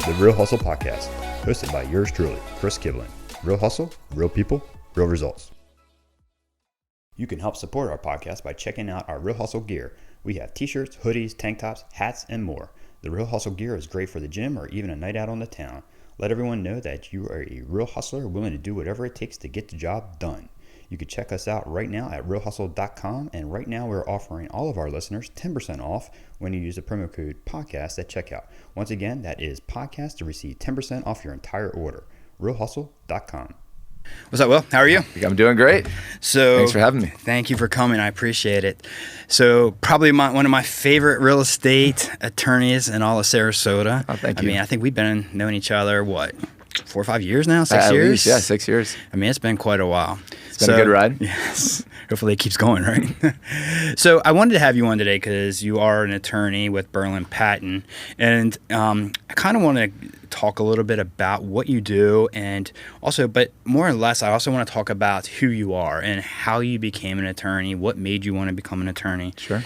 the Real Hustle Podcast, hosted by yours truly, Chris Kibling. Real hustle, real people, real results. You can help support our podcast by checking out our Real Hustle gear. We have t-shirts, hoodies, tank tops, hats, and more. The Real Hustle gear is great for the gym or even a night out on the town. Let everyone know that you are a real hustler willing to do whatever it takes to get the job done. You can check us out right now at realhustle.com, and right now we're offering all of our listeners 10% off when you use the promo code podcast at checkout. Once again, that is podcast to receive 10% off your entire order. realhustle.com. What's up, Will? How are you? I'm doing great. So thanks for having me. Thank you for coming. I appreciate it. So probably one of my favorite real estate attorneys in all of Sarasota. Oh, thank you. I mean, I think we've been knowing each other, 4 or 5 years now? 6 At years? least, yeah, 6 years. I mean, it's been quite a while. It's been a good ride. Yes. Hopefully it keeps going, right? So I wanted to have you on today because you are an attorney with Berlin Patten. And I kind of want to talk a little bit about what you do, and also, but more or less, I also want to talk about who you are and how you became an attorney, what made you want to become an attorney. Sure.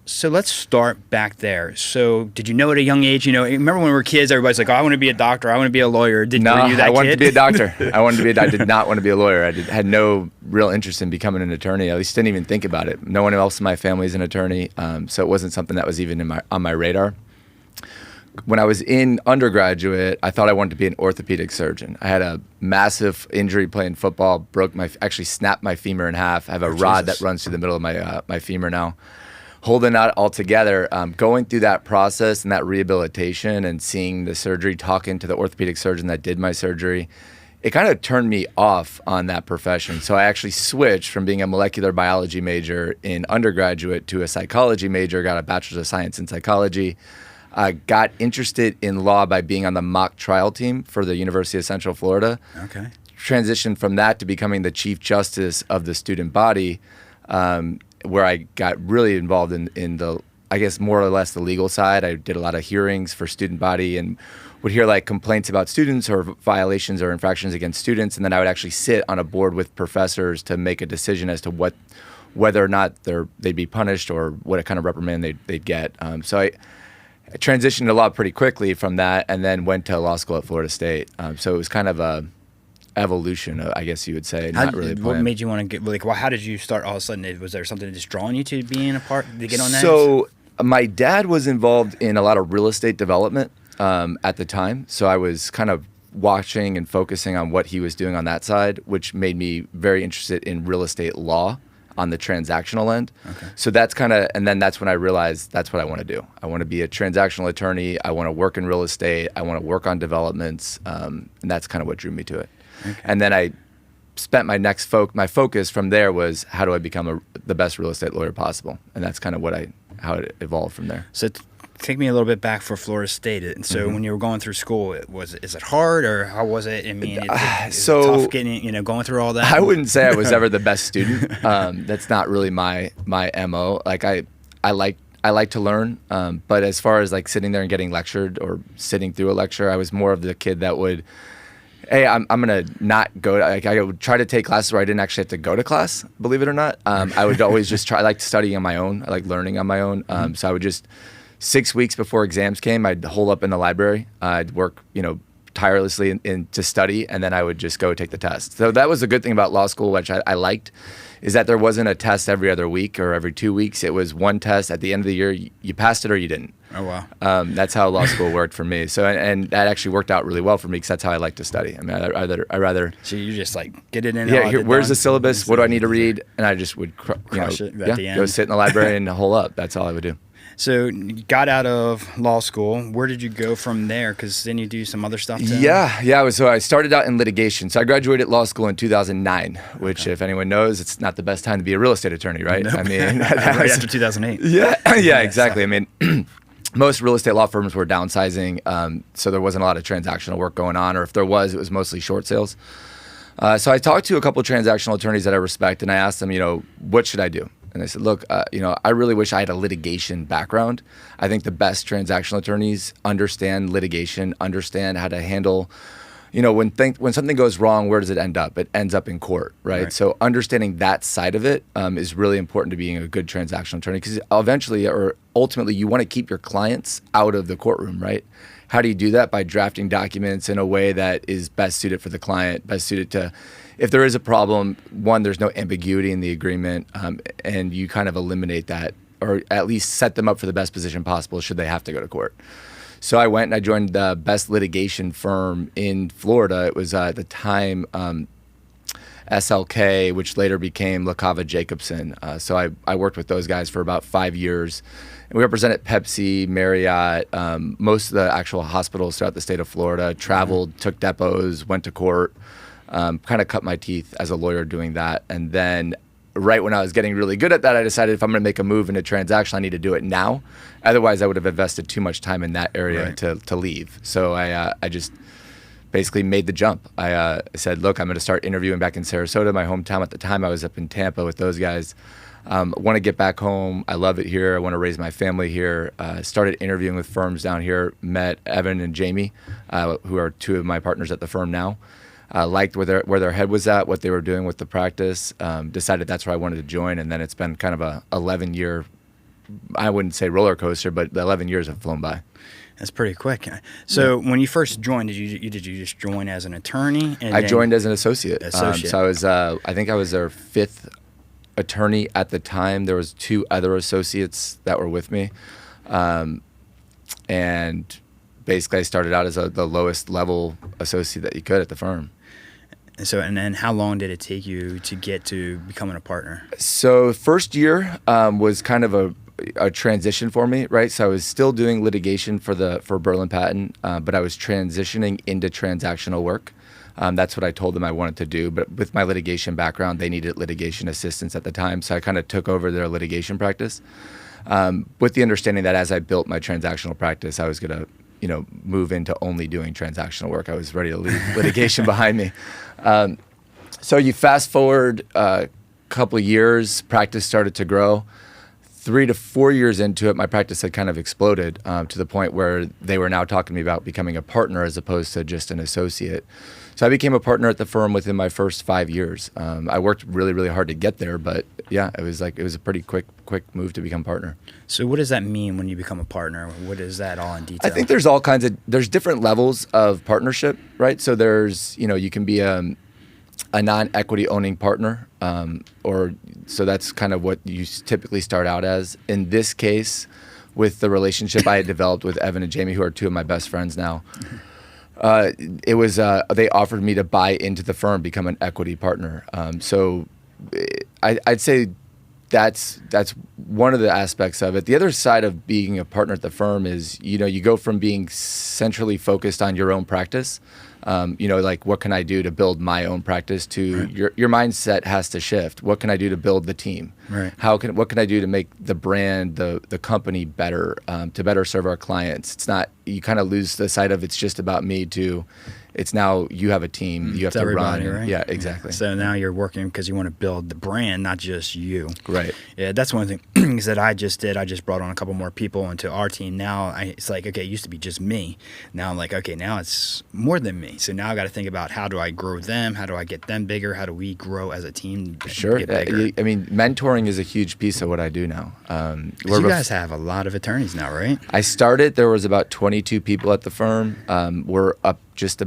So let's start back there. So did you know at a young age, remember when we were kids, everybody's like, oh, I want to be a doctor, I want to be a lawyer. Were you that I wanted kid? to be a doctor. I did not want to be a lawyer. I had no real interest in becoming an attorney. At least didn't even think about it. No one else in my family is an attorney, so it wasn't something that was even on my radar. When I was in undergraduate, I thought I wanted to be an orthopedic surgeon. I had a massive injury playing football, actually snapped my femur in half. I have a rod that runs through the middle of my femur now. Holding that all together, going through that process and that rehabilitation and seeing the surgery, talking to the orthopedic surgeon that did my surgery, it kind of turned me off on that profession. So I actually switched from being a molecular biology major in undergraduate to a psychology major, got a bachelor's of science in psychology. I got interested in law by being on the mock trial team for the University of Central Florida. Okay. Transitioned from that to becoming the chief justice of the student body, where I got really involved in the, I guess, more or less the legal side. I did a lot of hearings for student body and would hear like complaints about students or violations or infractions against students. And then I would actually sit on a board with professors to make a decision as to whether or not they'd be punished or what kind of reprimand they'd get. So I transitioned a lot pretty quickly from that, and then went to law school at Florida State. So it was kind of a evolution, I guess you would say. What made you want to get, how did you start all of a sudden? Was there something just drawing you to being a part, to get on that? So my dad was involved in a lot of real estate development at the time. So I was kind of watching and focusing on what he was doing on that side, which made me very interested in real estate law on the transactional end. Okay. So that's and then that's when I realized that's what I want to do. I want to be a transactional attorney. I want to work in real estate. I want to work on developments. And that's kind of what drew me to it. Okay. And then I spent my focus from there was how do I become the best real estate lawyer possible? And that's kind of how it evolved from there. So take me a little bit back for Florida State. And so when you were going through school, is it hard, or how was it? I mean, is it tough getting, going through all that? I wouldn't say I was ever the best student. That's not really my MO. Like I like to learn, but as far as like sitting there and getting lectured or sitting through a lecture, I was more of the kid that would, hey, I'm gonna not go. I would try to take classes where I didn't actually have to go to class. Believe it or not, I would always just try. I like studying on my own. I like learning on my own. So I would just 6 weeks before exams came, I'd hole up in the library. I'd work, tirelessly to study, and then I would just go take the test. So that was a good thing about law school, which I liked, is that there wasn't a test every other week or every 2 weeks. It was one test at the end of the year. You passed it or you didn't. Oh, wow. That's how law school worked for me. So, and that actually worked out really well for me because that's how I like to study. I mean, I rather. So you just like get it in. Yeah. Where's the syllabus? What do I need to read? And I just would, crush it at the end. Go sit in the library and hole up. That's all I would do. So you got out of law school. Where did you go from there? Because then you do some other stuff too? Yeah. So I started out in litigation. So I graduated law school in 2009, which if anyone knows, it's not the best time to be a real estate attorney, right? Nope. I mean, right after 2008. Yeah, exactly. I mean, most real estate law firms were downsizing, so there wasn't a lot of transactional work going on, or if there was, it was mostly short sales. So I talked to a couple of transactional attorneys that I respect, and I asked them, what should I do? And I said, look, I really wish I had a litigation background. I think the best transactional attorneys understand litigation, understand how to handle, when something goes wrong, where does it end up? It ends up in court, right? So understanding that side of it is really important to being a good transactional attorney, because eventually or ultimately you want to keep your clients out of the courtroom, right? How do you do that? By drafting documents in a way that is best suited for the client, best suited to, if there is a problem, one, there's no ambiguity in the agreement, and you kind of eliminate that, or at least set them up for the best position possible should they have to go to court. So I went and I joined the best litigation firm in Florida. It was at the time SLK, which later became LaCava Jacobson. So I worked with those guys for about 5 years. And we represented Pepsi, Marriott, most of the actual hospitals throughout the state of Florida, traveled, took depots, went to court, kind of cut my teeth as a lawyer doing that. And then right when I was getting really good at that, I decided if I'm going to make a move into transaction, I need to do it now. Otherwise, I would have invested too much time in that area to leave. So I just basically made the jump. I said, look, I'm going to start interviewing back in Sarasota, my hometown at the time. I was up in Tampa with those guys. Want to get back home. I love it here. I want to raise my family here. Started interviewing with firms down here. Met Evan and Jamie, who are two of my partners at the firm now. Liked where their head was at, what they were doing with the practice. Decided that's where I wanted to join, and then it's been kind of a 11-year, I wouldn't say roller coaster, but the 11 years have flown by. That's pretty quick. So when you first joined, did you just join as an attorney? I joined as an associate. So I was I think I was their 5th attorney at the time. There was 2 other associates that were with me, and basically I started out as the lowest level associate that you could at the firm. So, and then how long did it take you to get to becoming a partner? So first year was kind of a transition for me, right? So I was still doing litigation for Berlin Patten, but I was transitioning into transactional work. That's what I told them I wanted to do. But with my litigation background, they needed litigation assistance at the time. So I kind of took over their litigation practice with the understanding that as I built my transactional practice, I was going to move into only doing transactional work. I was ready to leave litigation behind me. So you fast forward a couple of years, practice started to grow. 3 to 4 years into it, my practice had kind of exploded to the point where they were now talking to me about becoming a partner as opposed to just an associate. So I became a partner at the firm within my first 5 years. I worked really, really hard to get there, but yeah, it was a pretty quick move to become partner. So what does that mean when you become a partner? What is that all in detail? I think there's different levels of partnership, right? So there's, you can be a non-equity owning partner, so that's kind of what you typically start out as. In this case, with the relationship I had developed with Evan and Jamie, who are 2 of my best friends now, it was they offered me to buy into the firm, become an equity partner. So I'd say that's one of the aspects of it. The other side of being a partner at the firm is, you go from being centrally focused on your own practice, like what can I do to build my own practice, to your mindset has to shift. What can I do to build the team? Right. What can I do to make the brand, the company better, to better serve our clients? It's not, you kind of lose the sight of it's just about me to, it's now you have a team, you have to run. Right? Yeah, exactly. So now you're working because you want to build the brand, not just you. Right. Yeah, that's one of the things that I just did. I just brought on a couple more people into our team. Now it's like, okay, it used to be just me. Now I'm like, okay, now it's more than me. So now I got to think about how do I grow them? How do I get them bigger? How do we grow as a team? Sure. Get bigger? I mean, mentoring is a huge piece of what I do now. You guys have a lot of attorneys now, right? I started, there was about 22 people at the firm. We're up just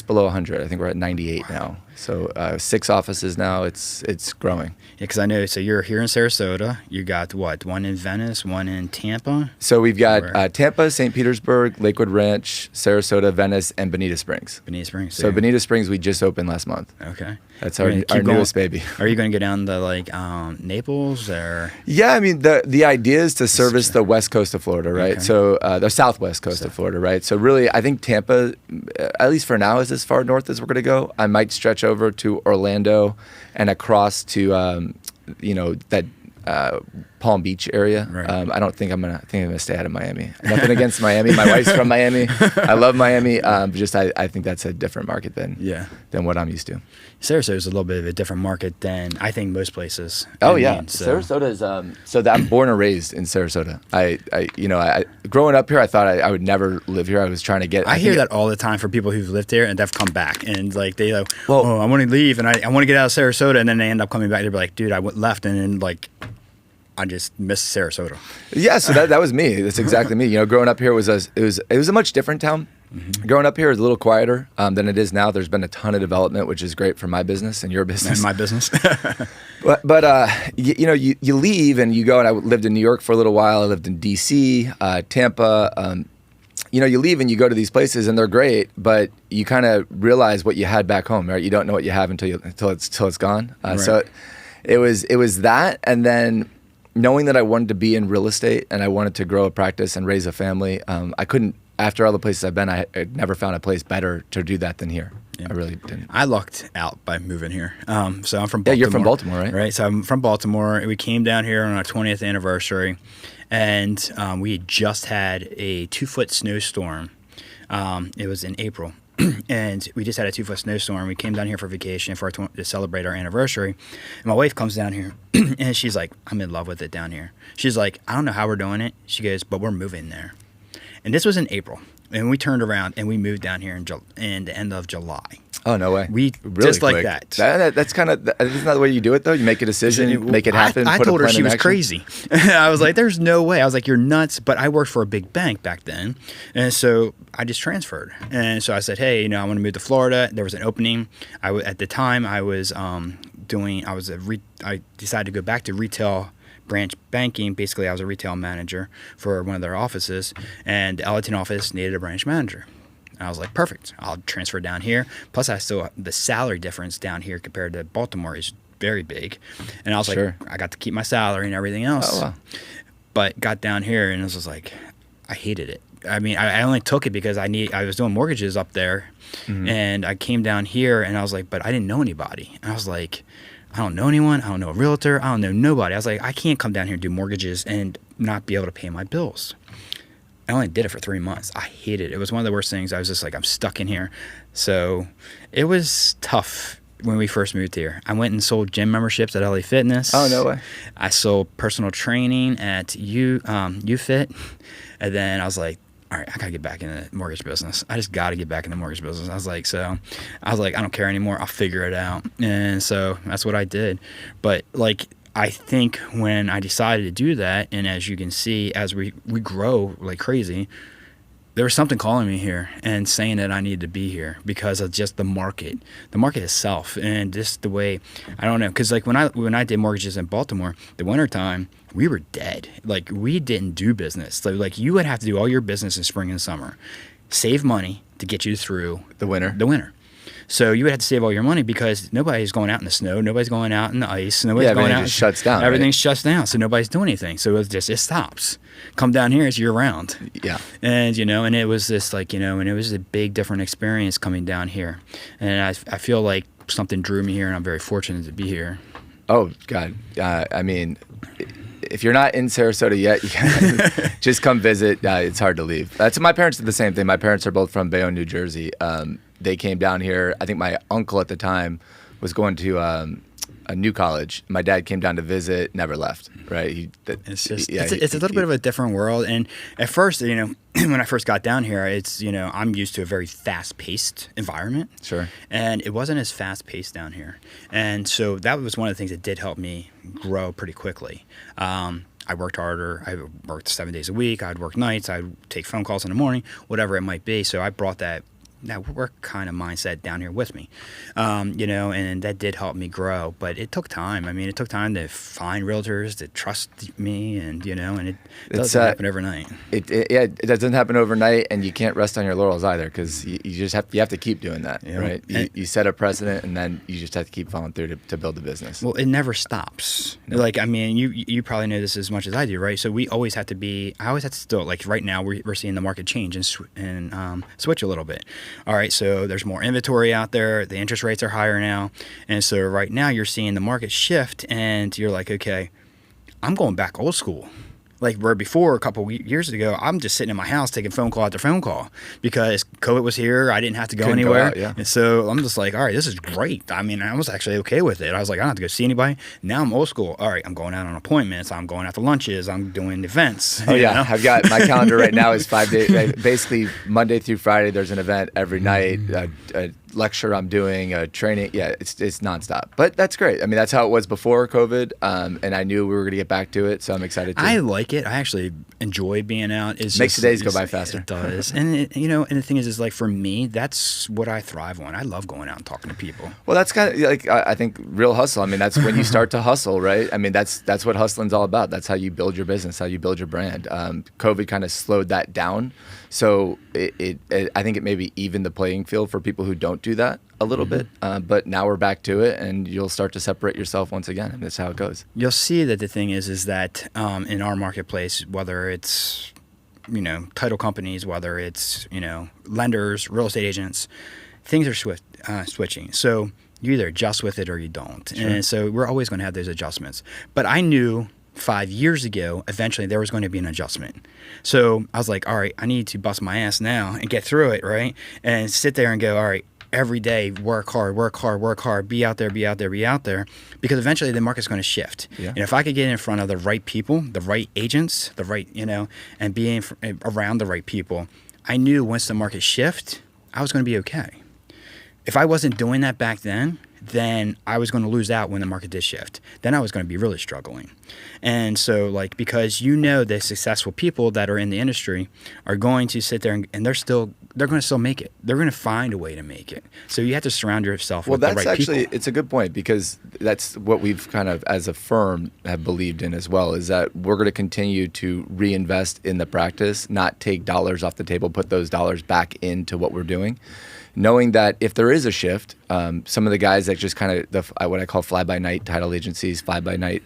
below 100. I think we're at 98 now. So 6 offices now. It's growing. Yeah, because I know. So you're here in Sarasota. You got what? One in Venice, one in Tampa. So we've got Tampa, St. Petersburg, Lakewood Ranch, Sarasota, Venice, and Bonita Springs. Bonita Springs. So Bonita Springs we just opened last month. Okay. That's our newest baby. Are you going to go down to Naples or? Yeah, I mean the idea is to service the west coast of Florida, right? Okay. So the southwest coast of Florida, right? So really, I think Tampa, at least for now, is as far north as we're going to go. I might stretch over to Orlando and across to Palm Beach area. Right. I think I'm gonna stay out of Miami. Nothing against Miami. My wife's from Miami. I love Miami. I think that's a different market than what I'm used to. Sarasota is a little bit of a different market than I think most places. Oh yeah, Sarasota is. I'm born and raised in Sarasota. I growing up here, I thought I would never live here. I was trying to get. I hear that all the time from people who've lived here and they've come back and like they I want to leave and I want to get out of Sarasota, and then they end up coming back. They're like, dude, I left and then like I just miss Sarasota. Yeah, so that was me. That's exactly me. Growing up here was a much different town. Mm-hmm. Growing up here is a little quieter than it is now. There's been a ton of development, which is great for my business and your business. And my business. but you leave and you go, and I lived in New York for a little while. I lived in D.C., Tampa. You leave and you go to these places and they're great, but you kind of realize what you had back home, right? You don't know what you have until it's gone. Right. So it was that, and then knowing that I wanted to be in real estate and I wanted to grow a practice and raise a family. I couldn't. After all the places I've been, I never found a place better to do that than here. Yeah. I really didn't. I lucked out by moving here. So I'm from Baltimore. Yeah, you're from Baltimore, right? Right. So I'm from Baltimore. We came down here on our 20th anniversary, and we had just had a 2-foot snowstorm. It was in April. And we just had a 2-foot snowstorm. We came down here for vacation to celebrate our anniversary. And my wife comes down here, and she's like, I'm in love with it down here. She's like, I don't know how we're doing it. She goes, but we're moving there. And this was in April. And we turned around and we moved down here in the end of July. Oh, no way. We really just quick. Like that. That's kind of, isn't that the way you do it, though? You make a decision, make it happen. I told her she was crazy. I was like, there's no way. I was like, you're nuts. But I worked for a big bank back then. And so I just transferred. And so I said, hey, I want to move to Florida. There was an opening. At the time, I decided to go back to retail branch banking. Basically, I was a retail manager for one of their offices, and the Ellington office needed a branch manager. And I was like, perfect. I'll transfer down here. Plus, the salary difference down here compared to Baltimore is very big. And I was like, I got to keep my salary and everything else. Oh, wow. But got down here and it was like, I hated it. I mean, I only took it because I was doing mortgages up there, and I came down here and I was like, but I didn't know anybody. And I was like, I don't know anyone. I don't know a realtor. I don't know nobody. I was like, I can't come down here and do mortgages and not be able to pay my bills. I only did it for 3 months. I hated it. It was one of the worst things. I was just like, I'm stuck in here. So it was tough when we first moved here. I went and sold gym memberships at LA Fitness. Oh, no way. I sold personal training at UFit. And then I was like, all right, I got to get back in the mortgage business. I just got to get back in the mortgage business. I was like, I don't care anymore. I'll figure it out. And so that's what I did. But like, I think when I decided to do that, and as you can see, as we grow like crazy, there was something calling me here and saying that I needed to be here because of just the market itself, and just the way, I don't know, because like when I did mortgages in Baltimore, the wintertime, we were dead. Like we didn't do business. So like you would have to do all your business in spring and summer, save money to get you through the winter. So you would have to save all your money because nobody's going out in the snow, nobody's going out in the ice, nobody's going out. Just shuts down. Everything shuts down, so nobody's doing anything. So it stops. Come down here, it's year round. Yeah. And and it was this and it was a big different experience coming down here. And I feel like something drew me here, and I'm very fortunate to be here. Oh God, I mean, if you're not in Sarasota yet, you can just come visit. It's hard to leave. My parents did the same thing. My parents are both from Bayonne, New Jersey. They came down here. I think my uncle at the time was going to a new college. My dad came down to visit, never left. Right? It's a little bit of a different world. And at first, when I first got down here, it's I'm used to a very fast-paced environment. Sure. And it wasn't as fast-paced down here. And so that was one of the things that did help me grow pretty quickly. I worked harder. I worked 7 days a week. I'd work nights. I'd take phone calls in the morning, whatever it might be. So I brought that work kind of mindset down here with me, and that did help me grow. But it took time. I mean, it took time to find realtors that trust me, and it doesn't happen overnight. It doesn't happen overnight, and you can't rest on your laurels either, because you have to keep doing that, right? You set a precedent, and then you just have to keep following through to build a business. Well, it never stops. No. Like, I mean, you probably know this as much as I do, right? So I always have to still, like right now we're seeing the market change and switch a little bit. All right, so there's more inventory out there. The interest rates are higher now. And so right now you're seeing the market shift, and you're like, okay, I'm going back old school. Like where before, a couple of years ago, I'm just sitting in my house taking phone call after phone call because COVID was here. I didn't have to go Couldn't anywhere. out, yeah. And so I'm just like, all right, this is great. I mean, I was actually okay with it. I was like, I don't have to go see anybody. Now I'm old school. All right, I'm going out on appointments. I'm going out to lunches. I'm doing events. Oh, yeah. know? I've got my calendar right now is 5 days. Basically, Monday through Friday, there's an event every night, a lecture I'm doing, a training. Yeah, it's nonstop. But that's great. I mean, that's how it was before COVID. And I knew we were going to get back to it. So I'm excited too. I like it. I actually enjoy being out. It makes the days go by faster. It does. And, and the thing is like for me, that's what I thrive on. I love going out and talking to people. Well, that's kind of like, I think real hustle. I mean, that's when you start to hustle, right? I mean, that's what hustling's all about. That's how you build your business, how you build your brand. COVID kind of slowed that down. So I think it maybe evened the playing field for people who don't do that a little bit. But now we're back to it, and you'll start to separate yourself once again. And that's how it goes. You'll see that the thing is that in our marketplace, whether it's title companies, whether it's lenders, real estate agents, things are switching. So you either adjust with it or you don't. Sure. And so we're always going to have those adjustments. But I knew 5 years ago, eventually there was going to be an adjustment. So I was like, all right, I need to bust my ass now and get through it, right? And sit there and go, all right, every day, work hard, be out there, because eventually the market's going to shift. Yeah. And if I could get in front of the right people, the right agents, the right, and be around the right people, I knew once the market shift, I was going to be okay. If I wasn't doing that back then I was going to lose out when the market did shift. Then I was going to be really struggling. And so because the successful people that are in the industry are going to sit there and they're going to still make it. They're going to find a way to make it. So you have to surround yourself with the right people. Well, that's actually, it's a good point, because that's what we've kind of, as a firm, have believed in as well, is that we're going to continue to reinvest in the practice, not take dollars off the table, put those dollars back into what we're doing. Knowing that if there is a shift, some of the guys that just kind of what I call fly-by-night title agencies, fly-by-night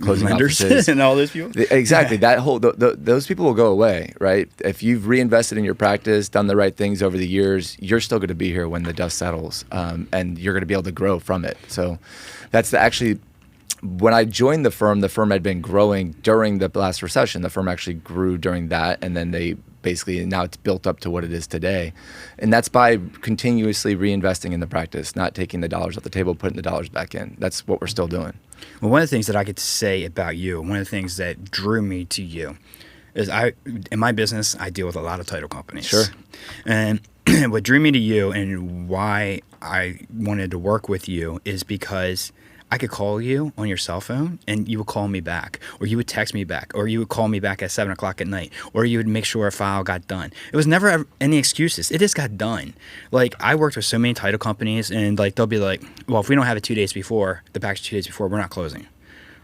closing lenders offices, and all those people, exactly. That whole those people will go away, right? If you've reinvested in your practice, done the right things over the years, you're still going to be here when the dust settles, and you're going to be able to grow from it. So that's actually. When I joined the firm had been growing during the last recession. The firm actually grew during that, and then now it's built up to what it is today. And that's by continuously reinvesting in the practice, not taking the dollars off the table, putting the dollars back in. That's what we're still doing. Well, one of the things that I could say about you, one of the things that drew me to you is in my business, I deal with a lot of title companies. Sure. And what drew me to you and why I wanted to work with you is because I could call you on your cell phone and you would call me back, or you would text me back, or you would call me back at 7 o'clock at night, or you would make sure a file got done. It was never any excuses. It just got done. I worked with so many title companies, and they'll be like, well, if we don't have it 2 days before, the package 2 days before, we're not closing.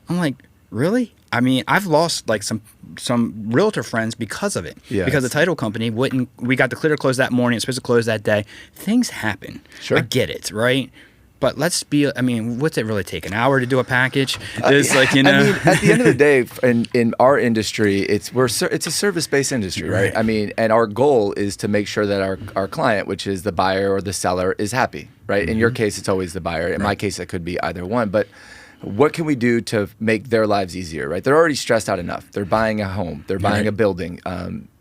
I'm like, really? I mean, I've lost some realtor friends because of it. Yes. Because the title company we got the clear to close that morning, it's supposed to close that day. Things happen. Sure. I get it, right? But what's it really take? An hour to do a package? It's I mean, at the end of the day, in our industry, it's a service-based industry, right? I mean, and our goal is to make sure that our client, which is the buyer or the seller, is happy, right? Mm-hmm. In your case, it's always the buyer. In my case, it could be either one. But what can we do to make their lives easier, right? They're already stressed out enough. They're buying a home. They're buying a building.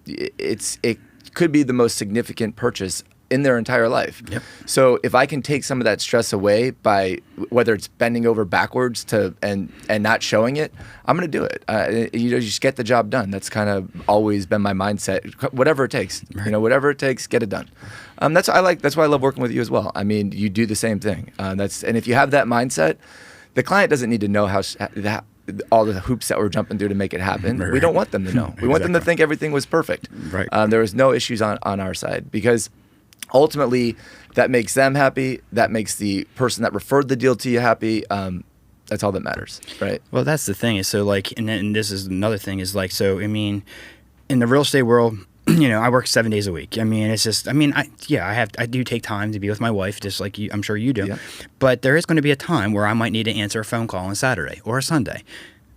It could be the most significant purchase in their entire life. Yep. So if I can take some of that stress away by whether it's bending over backwards and not showing it, I'm going to do it. You just get the job done. That's kind of always been my mindset. Whatever it takes, whatever it takes, get it done. That's why I love working with you as well. I mean, you do the same thing. And if you have that mindset, the client doesn't need to know all the hoops that we're jumping through to make it happen. Right. We don't want them to know. We want them to think everything was perfect. Right. There was no issues on our side, because ultimately, that makes them happy. That makes the person that referred the deal to you happy. That's all that matters, right? Well, that's the thing. Is and this is another thing. Is I mean, in the real estate world, I work 7 days a week. I mean, it's just. I mean, I do take time to be with my wife, just like you. I'm sure you do. Yeah. But there is going to be a time where I might need to answer a phone call on Saturday or a Sunday.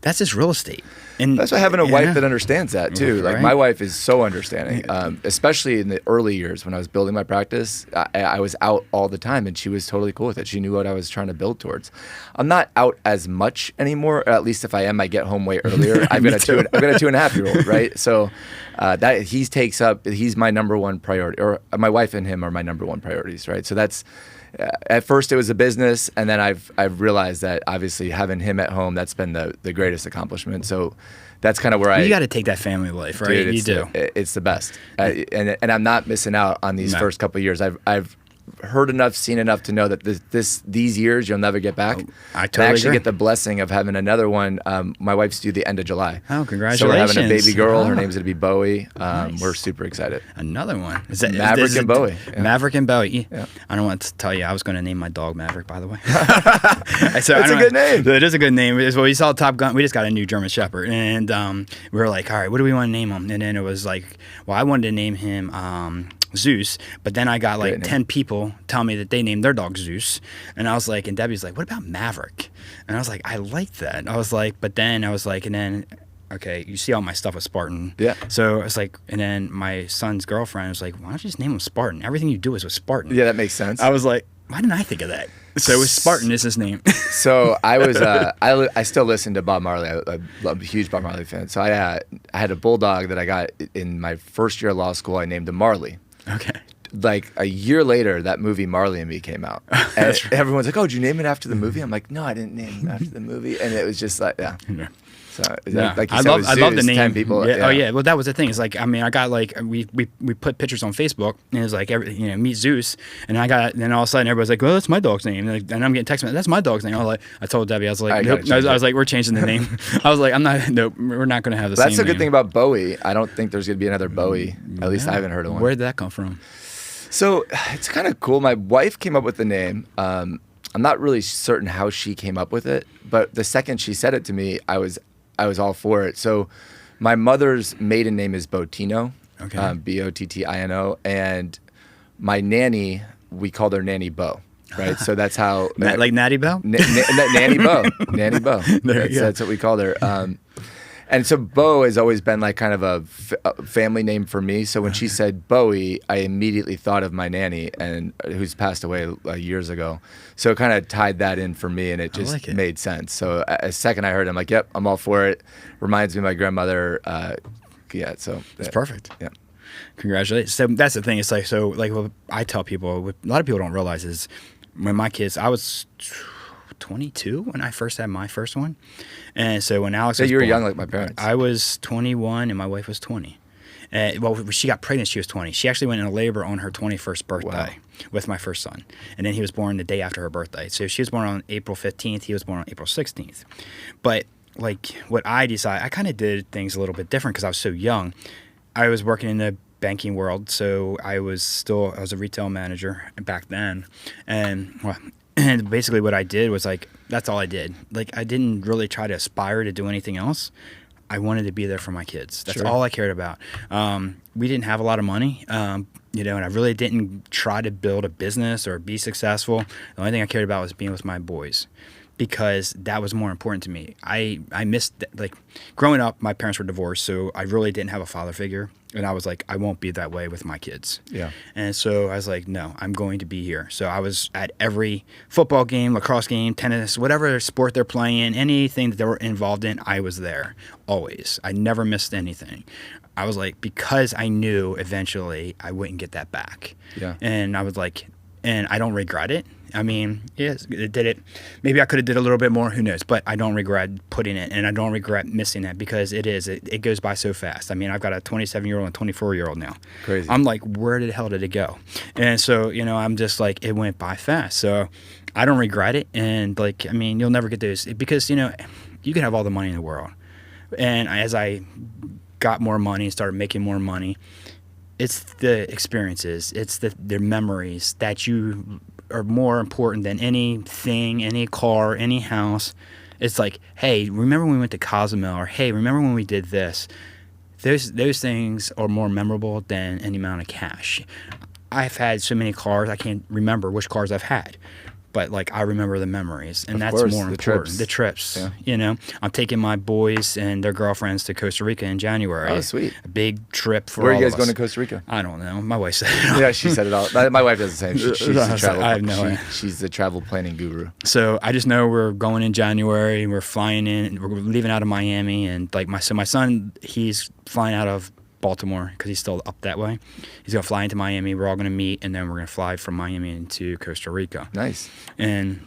that's just real estate. And that's why having a wife that understands that too. Like Right. my wife is so understanding, especially in the early years when I was building my practice. I was out all the time, and she was totally cool with it. She knew what I was trying to build towards. I'm not out as much anymore. Or at least if I am, I get home way earlier. I've got a 2.5-year-old, right? So that he's my number one priority, or my wife and him are my number one priorities, right? So that's. At first it was a business, and then I've realized that obviously having him at home, that's been the greatest accomplishment. So that's kind of where you got to take that family life, right? Dude, you do. It's the best, and I'm not missing out on these first couple of years. I've heard enough, seen enough to know that these years you'll never get back. I totally actually agree. get the blessing of having another one. My wife's due the end of July. Oh, congratulations! So we're having a baby girl. Her Oh. name's gonna be Bowie. Nice. We're super excited. Another one. Maverick and Bowie. Yeah. Maverick and Bowie. Yeah. I don't want to tell you, I was going to name my dog Maverick, by the way. That's a good name. It is a good name. Well, we saw Top Gun. We just got a new German Shepherd, and we were like, all right, what do we want to name him? And then it was like, well, I wanted to name him Zeus, but then I got like 10 people tell me that they named their dog Zeus, and I was like, and Debbie's like, what about Maverick? And I was like, I like that. I was like, but then I was like, and then okay, you see all my stuff with Spartan. Yeah. So it's like, and then my son's girlfriend was like, why don't you just name him Spartan? Everything you do is with Spartan. Yeah, that makes sense. I was like, why didn't I think of that? So Spartan is his name. So I was, I still listen to Bob Marley. I'm a huge Bob Marley fan. So I had a bulldog that I got in my first year of law school. I named him Marley. Okay. Like a year later, that movie Marley and Me came out, and everyone's like, "Oh, did you name it after the movie?" I'm like, "No, I didn't name it after the movie," and it was just like, yeah. So Yeah. like you I said, love the name. 10 people. Yeah. Oh yeah. Well, that was the thing. It's like, I mean, I got like we put pictures on Facebook, and it was like meet Zeus, and then all of a sudden everybody's like, well, that's my dog's name, and I'm getting text messages, that's my dog's name. I told Debbie, I was like, nope. I was like, we're changing the name. I was like, nope, we're not going to have the same name. That's the good thing about Bowie. I don't think there's going to be another Bowie. At least I haven't heard of one. Where did that come from? So it's kind of cool. My wife came up with the name. I'm not really certain how she came up with it, but the second she said it to me, I was all for it. So my mother's maiden name is Bottino, okay. Bottino, and my nanny, we called her Nanny Bo, right? So that's how like Natty Bell? Nanny Bo, Nanny Bo. That's what we called her. And so Bo has always been like kind of a family name for me. So when she said Bowie, I immediately thought of my nanny, and who's passed away years ago. So it kind of tied that in for me, and it just made sense. So a second I heard it, I'm like, yep, I'm all for it. Reminds me of my grandmother. Yeah, so it's perfect. Yeah. Congratulations. So that's the thing. It's like, so like what I tell people, what a lot of people don't realize is when my kids, I was 22 when I first had my first one. And so when Alex was you were born, young like my parents. I was 21 and my wife was 20. Well, when she got pregnant, she was 20. She actually went into labor on her 21st birthday with my first son. And then he was born the day after her birthday. So she was born on April 15th. He was born on April 16th. But like what I decided, I kind of did things a little bit different because I was so young. I was working in the banking world. So I was a retail manager back then. And basically what I did was like, that's all I did. Like I didn't really try to aspire to do anything else. I wanted to be there for my kids. That's all I cared about. We didn't have a lot of money, and I really didn't try to build a business or be successful. The only thing I cared about was being with my boys because that was more important to me. I missed, like, growing up, my parents were divorced, so I really didn't have a father figure. And I was like, I won't be that way with my kids. Yeah. And so I was like, no, I'm going to be here. So I was at every football game, lacrosse game, tennis, whatever sport they're playing, anything that they were involved in, I was there always. I never missed anything. I was like, because I knew eventually I wouldn't get that back. Yeah. And I was like, and I don't regret it. I mean, yes, it did it. Maybe I could have did a little bit more. Who knows? But I don't regret putting it, and I don't regret missing it because it goes by so fast. I mean, I've got a 27-year-old and 24-year-old now. Crazy. I'm like, where the hell did it go? And so, I'm just like, it went by fast. So I don't regret it. And like, I mean, you'll never get those because, you can have all the money in the world. And as I got more money and started making more money, it's the experiences, it's the memories that you are more important than anything, any car, any house. It's like, hey, remember when we went to Cozumel? Or hey, remember when we did this? Those things are more memorable than any amount of cash. I've had so many cars, I can't remember which cars I've had. but like I remember the memories, and Of that's course, more the important. trips. The trips, Yeah. you know. I'm taking my boys and their girlfriends to Costa Rica in January. Oh, sweet. A big trip for Where are all you guys of going us. to Costa Rica? I don't know. My wife said Yeah, she said it all. My wife does the same. She's the travel. I have no idea. She's the travel planning guru. So I just know we're going in January. We're flying in. We're leaving out of Miami, and like my son, he's flying out of Baltimore because he's still up that way. He's gonna fly into Miami. We're all gonna meet, and then we're gonna fly from Miami into Costa Rica. Nice. And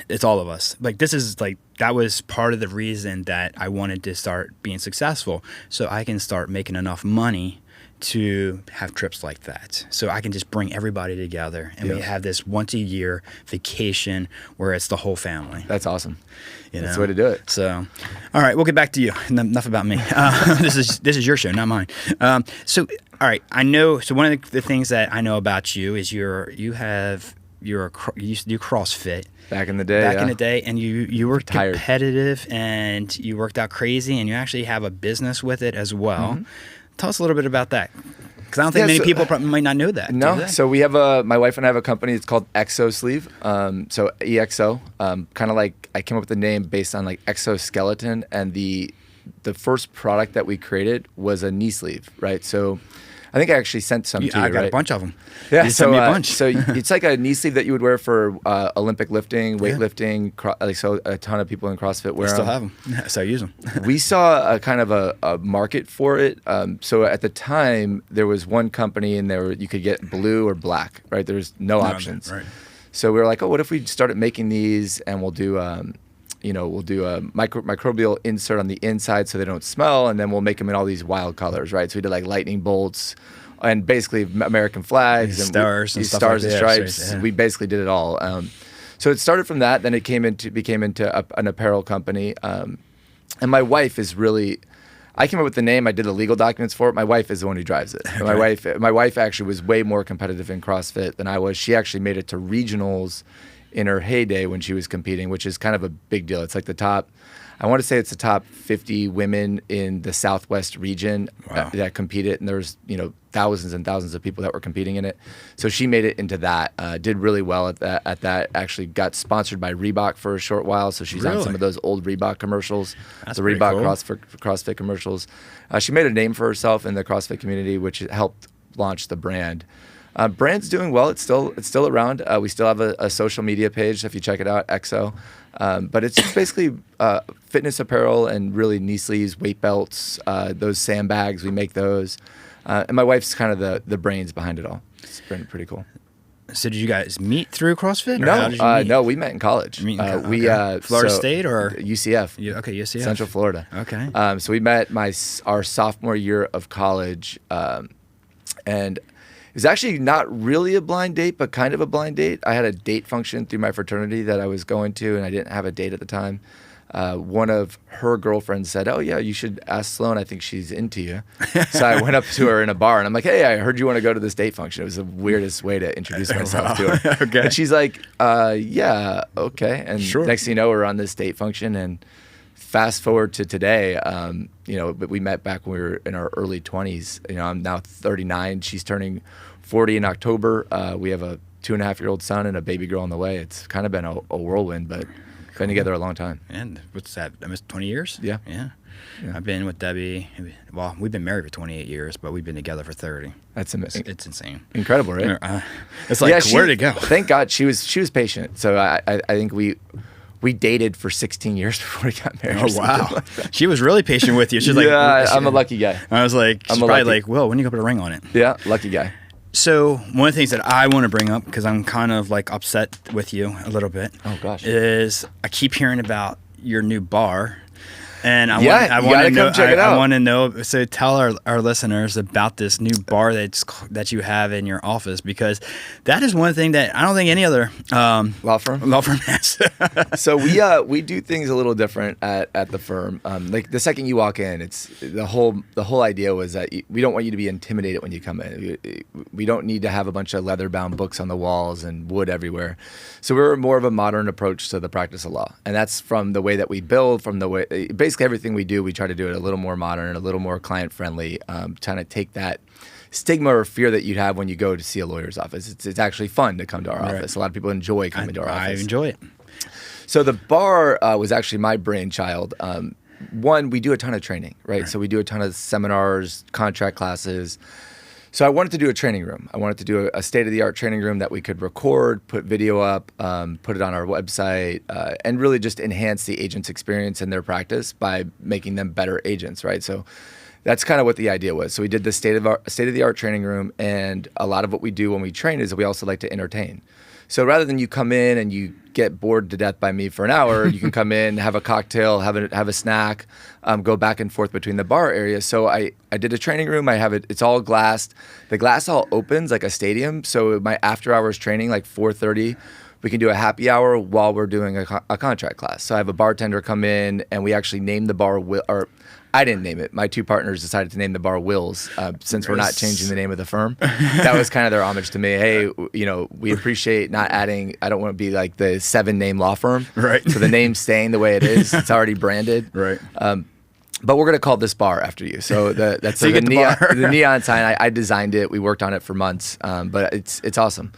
it's all of us. Like this is like that was part of the reason that I wanted to start being successful, so I can start making enough money to have trips like that. So I can just bring everybody together, and we have this once a year vacation where it's the whole family. That's awesome. You That's know? the way to do it. So, all right, we'll get back to you. Enough about me. This is your show, not mine. So, all right, I know. So one of the things that I know about you is you used to do CrossFit Back in the day. in the day, and you were Retired. competitive and you worked out crazy, and you actually have a business with it as well. Mm-hmm. Tell us a little bit about that, because I don't think many people might not know that. do No, they? so we have my wife and I have a company. It's called Exo Sleeve. So EXO, kind of like I came up with the name based on like exoskeleton, and the first product that we created was a knee sleeve, right? So I think I actually sent some to you, I got right? a bunch of them. Yeah, You sent me a bunch. so it's like a knee sleeve that you would wear for Olympic lifting, weightlifting. So a ton of people in CrossFit wear I still them. have them. So I use them. We saw a kind of a market for it. So at the time, there was one company, and you could get blue or black, right? There's no options. Right. So we were like, oh, what if we started making these, and we'll do a microbial insert on the inside so they don't smell, and then we'll make them in all these wild colors, right? So we did like lightning bolts and basically American flags and stars and stuff stars like and that. stripes. Yeah. We basically did it all. So it started from that. Then it became into an apparel company. And my wife is really. I came up with the name. I did the legal documents for it. My wife is the one who drives it. Okay. My wife actually was way more competitive in CrossFit than I was. She actually made it to regionals in her heyday when she was competing, which is kind of a big deal. It's like I want to say it's the top 50 women in the Southwest region that competed, and there's thousands and thousands of people that were competing in it. So she made it into that, did really well at that. Actually got sponsored by Reebok for a short while, so she's on some of those old Reebok commercials, That's the pretty Reebok cool. CrossFit commercials. She made a name for herself in the CrossFit community, which helped launch the brand. Brand's doing well. It's still around. We still have a social media page if you check it out, EXO. But it's just basically fitness apparel and really knee sleeves, weight belts, those sandbags. We make those. And my wife's kind of the brains behind it all. It's been pretty cool. So did you guys meet through CrossFit? Or how did you meet? No, we met in college. Florida State or UCF? UCF. Central Florida. Okay. So we met our sophomore year of college, and it was actually not really a blind date, but kind of a blind date. I had a date function through my fraternity that I was going to, and I didn't have a date at the time. One of her girlfriends said, "Oh yeah, you should ask Sloan. I think she's into you." So I went up to her in a bar, and I'm like, "Hey, I heard you want to go to this date function." It was the weirdest way to introduce myself to her. Okay. And she's like, "Yeah, okay." And Sure. next thing you know, we're on this date function, and fast forward to today, but we met back when we were in our early 20s. I'm now 39. She's turning 40 in October. We have a 2.5-year-old son and a baby girl on the way. It's kind of been a whirlwind, but been together a long time. And what's that? Almost 20 years? Yeah. I've been with Debbie. Well, we've been married for 28 years, but we've been together for 30. That's amazing. It's insane. Incredible, right? It's like, where'd it go? Thank God she was patient. So I think we dated for 16 years before we got married. Oh, wow. Like she was really patient with you. She's like, I'm a lucky guy. I was like, she's probably like, Will, when you go put a ring on it? Yeah, lucky guy. So one of the things that I want to bring up, because I'm kind of like upset with you a little bit, oh gosh, is I keep hearing about your new bar. And I want to know. So tell our listeners about this new bar that you have in your office, because that is one thing that I don't think any other law firm has. So we do things a little different at the firm. Like the second you walk in, it's the whole idea was that we don't want you to be intimidated when you come in. We don't need to have a bunch of leather bound books on the walls and wood everywhere. So we're more of a modern approach to the practice of law, and that's from the way that we build, from the way basically everything we do, we try to do it a little more modern, a little more client friendly, trying to take that stigma or fear that you'd have when you go to see a lawyer's office. It's actually fun to come to our office. A lot of people enjoy coming to our office. I enjoy it. So the bar was actually my brainchild. One, we do a ton of training, right? So we do a ton of seminars, contract classes. So I wanted to do a training room. I wanted to do a state-of-the-art training room that we could record, put video up, put it on our website, and really just enhance the agent's experience in their practice by making them better agents, right? So that's kind of what the idea was. So we did the state-of-the-art training room, and a lot of what we do when we train is we also like to entertain. So rather than you come in and you get bored to death by me for an hour, you can come in, have a cocktail, have a snack, go back and forth between the bar areas. So I did a training room. I have it. It's all glassed. The glass all opens like a stadium. So my after hours training, like 4:30, we can do a happy hour while we're doing a contract class. So I have a bartender come in, and we actually name the bar or I didn't name it. My two partners decided to name the bar Will's since we're not changing the name of the firm. That was kind of their homage to me. Hey, we appreciate not adding. I don't want to be like the 7-name law firm. Right. So the name's staying the way it is. It's already branded. Right. But we're going to call this bar after you. So that's So you the get the bar. the neon sign. I designed it. We worked on it for months. But it's awesome.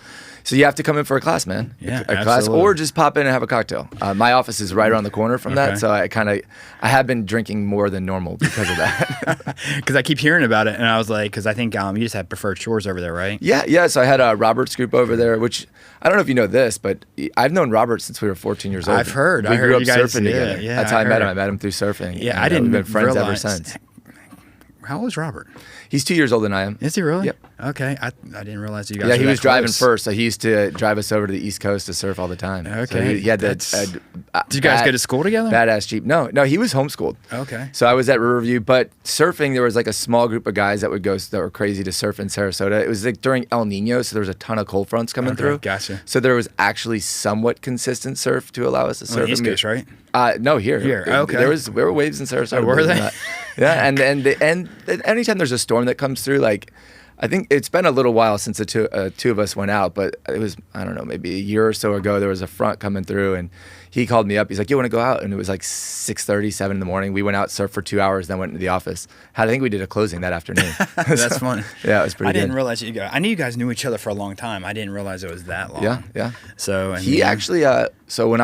So you have to come in for a class, man. Yeah, a class, absolutely. or just pop in and have a cocktail. My office is right around the corner from that, so I have been drinking more than normal because of that. Because I keep hearing about it, and I was like, because I think you just have preferred shores over there, right? Yeah. So I had Robert's group over there, which I don't know if you know this, but I've known Robert since we were 14 years old. I've heard. We I grew heard up you guys, surfing together. yeah, That's how I met heard him. it. I met him through surfing. Yeah, and, I didn't we've been friends ever realize. since. How old is Robert? He's 2 years older than I am. Is he really? Yep. Okay, I didn't realize you guys. Yeah, were he that was driving close. first, so he used to drive us over to the East Coast to surf all the time. Okay, so he had that. Did you guys go to school together? Badass Jeep. No, he was homeschooled. Okay. So I was at Riverview, but surfing, there was like a small group of guys that would go that were crazy to surf in Sarasota. It was like during El Nino, so there was a ton of cold fronts coming through. Gotcha. So there was actually somewhat consistent surf to allow us to surf. On the East Coast, right? No, here. Here, okay. There were waves in Sarasota. Oh, were they? Yeah, and anytime there's a storm that comes through, like I think it's been a little while since the two of us went out, but it was, I don't know, maybe a year or so ago. There was a front coming through, and he called me up. He's like, "You want to go out?" And it was like 6:30, 7 in the morning. We went out, surfed for 2 hours, then went into the office. I think we did a closing that afternoon. That's funny. Yeah, it was pretty I good. didn't realize I knew you guys knew each other for a long time. I didn't realize it was that long. Yeah. So and He actually, so when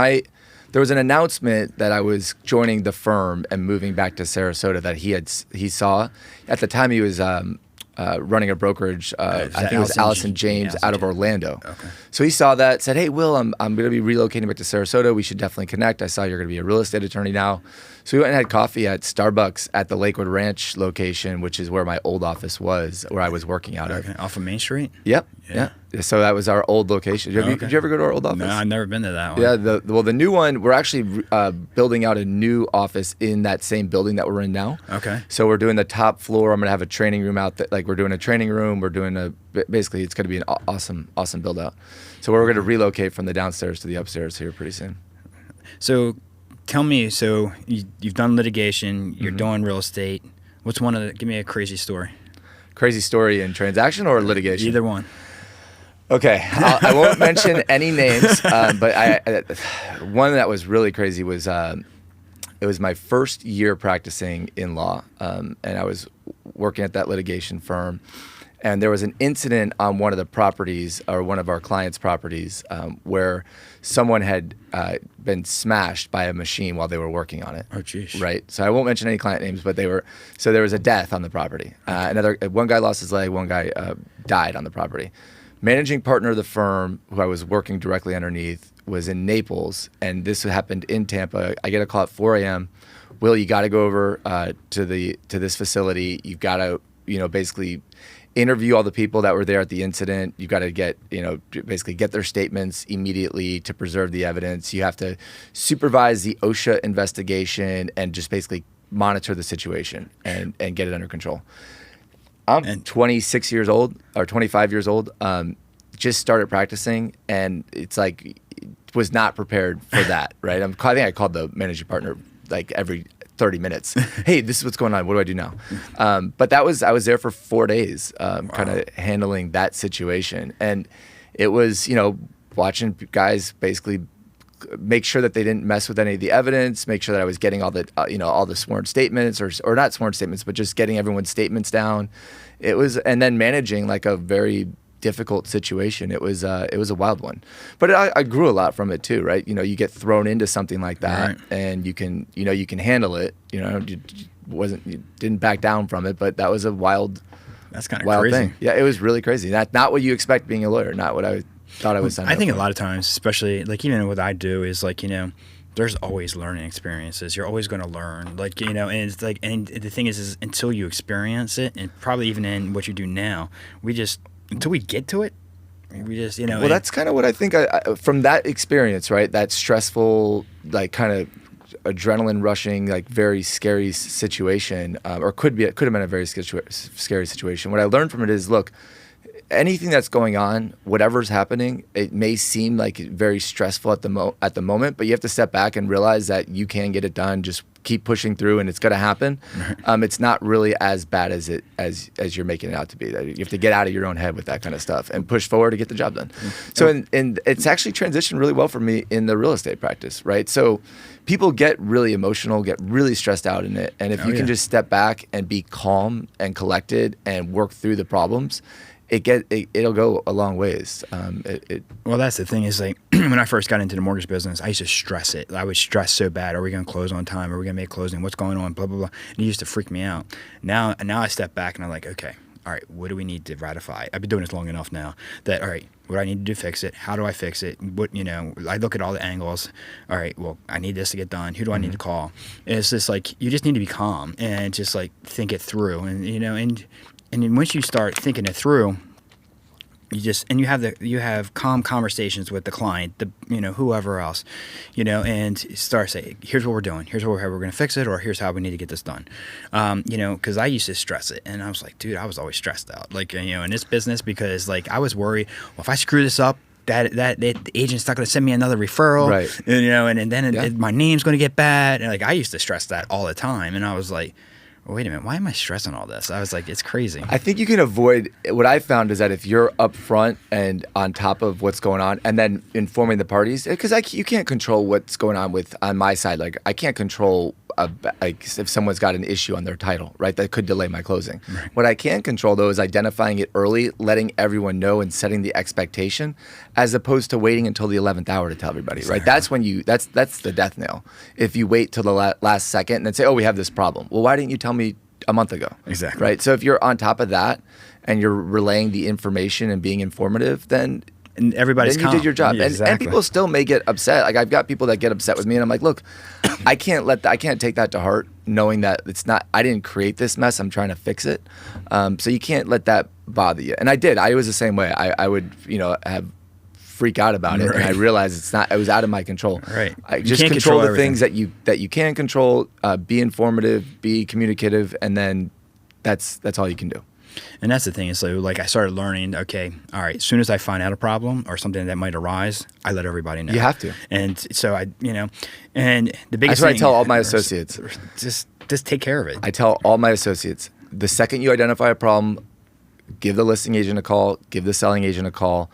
there was an announcement that I was joining the firm and moving back to Sarasota that he saw. At the time, he was running a brokerage. I think it was Allison James out of Orlando. Okay. So he saw that, said, "Hey, Will, I'm going to be relocating back to Sarasota. We should definitely connect. I saw you're going to be a real estate attorney now." So we went and had coffee at Starbucks at the Lakewood Ranch location, which is where my old office was, where I was working out of. Okay. Off of Main Street. Yep. Yeah. Yeah. So that was our old location. Did you ever go to our old office? No, I've never been to that one. Yeah, the new one, we're actually building out a new office in that same building that we're in now. Okay. So we're doing the top floor. I'm going to have a training room out there. Like we're doing a training room. We're doing basically it's going to be an awesome build out. So we're going to relocate from the downstairs to the upstairs here pretty soon. So tell me, so you've done litigation, you're doing real estate. What's give me a crazy story. Crazy story in transaction or litigation? Either one. Okay, I won't mention any names, but one that was really crazy was it was my first year practicing in law, and I was working at that litigation firm, and there was an incident on one of the properties, or one of our clients' properties, where someone had been smashed by a machine while they were working on it. Oh, geez. Right. So I won't mention any client names, but so there was a death on the property. One guy lost his leg, one guy died on the property. Managing partner of the firm, who I was working directly underneath, was in Naples, and this happened in Tampa. I get a call at 4 a.m. Will, you got to go over to this facility. You've got to, basically interview all the people that were there at the incident. You've got to basically get their statements immediately to preserve the evidence. You have to supervise the OSHA investigation and just basically monitor the situation and get it under control. I'm 26 years old or 25 years old. Just started practicing, and it's like was not prepared for that. Right? I think I called the managing partner like every 30 minutes. Hey, this is what's going on. What do I do now? But I was there for 4 days, kind of handling that situation, and it was watching guys basically make sure that they didn't mess with any of the evidence, make sure that I was getting all the all the sworn statements or not sworn statements, but just getting everyone's statements down. And then managing like a very difficult situation. It was a wild one, but I grew a lot from it too, right? You get thrown into something like that, right, and you can handle it. You didn't back down from it, but that was a wild. That's kind of crazy thing. Yeah, it was really crazy. Not what you expect being a lawyer. Not what I thought I was. I think a lot of times, especially like even what I do is like there's always learning experiences. You're always going to learn, and it's like, and the thing is until you experience it, and probably even in what you do now, until we get to it, we just, Well, that's kind of what I think from that experience, right? That stressful, like kind of adrenaline rushing, like very scary situation, or it could have been a very scary situation. What I learned from it is, look, anything that's going on, whatever's happening, it may seem like very stressful at the moment, but you have to step back and realize that you can get it done. Just keep pushing through, and it's going to happen. It's not really as bad as you're making it out to be. You have to get out of your own head with that kind of stuff and push forward to get the job done. So, and it's actually transitioned really well for me in the real estate practice, right? So people get really emotional, get really stressed out in it, and if you can just step back and be calm and collected and work through the problems, it'll go a long ways. Well, that's the thing is like when I first got into the mortgage business, I used to stress it. I would stress so bad. Are we going to close on time? Are we going to make closing? What's going on? Blah, blah, blah. And it used to freak me out. Now I step back and I'm like, okay, all right, what do we need to ratify? I've been doing this long enough now that, all right, what do I need to do to fix it? How do I fix it? I look at all the angles. All right, well, I need this to get done. Who do I need to call? And it's just like, you just need to be calm and just like think it through. And then once you start thinking it through, you have calm conversations with the client, whoever else, and start saying, here's what we're doing, here's how we're going to fix it, or here's how we need to get this done. Because I used to stress it, and I was like, dude, I was always stressed out, in this business, because like I was worried, well, if I screw this up, that the agent's not going to send me another referral, right? And then my name's going to get bad, and like I used to stress that all the time, and I was like, well, wait a minute, why am I stressing all this? I was like, it's crazy. I think you can avoid, what I found is that if you're upfront and on top of what's going on and then informing the parties, because you can't control what's going on my side. Like I can't control if someone's got an issue on their title, right? That could delay my closing. Right. What I can control though is identifying it early, letting everyone know and setting the expectation, as opposed to waiting until the 11th hour to tell everybody, exactly. Right? That's when that's the death knell. If you wait till the last second and then say, oh, we have this problem. Well, why didn't you tell me a month ago? Exactly. Right? So if you're on top of that and you're relaying the information and being informative, then everybody's you did your job. Yeah, exactly. And people still may get upset. Like I've got people that get upset with me, and I'm like, look, I can't take that to heart, knowing that I didn't create this mess. I'm trying to fix it. So you can't let that bother you. And I did. I was the same way. I would, have freak out about it, right. And I realized it was out of my control. Right. I just control the things that you can control. Be informative, be communicative, and then that's all you can do. And that's the thing is like I started learning, okay, all right, as soon as I find out a problem or something that might arise, I let everybody know. You have to. And so and the biggest thing. thing. That's what I tell all my associates. Just take care of it. I tell all my associates, the second you identify a problem, give the listing agent a call, give the selling agent a call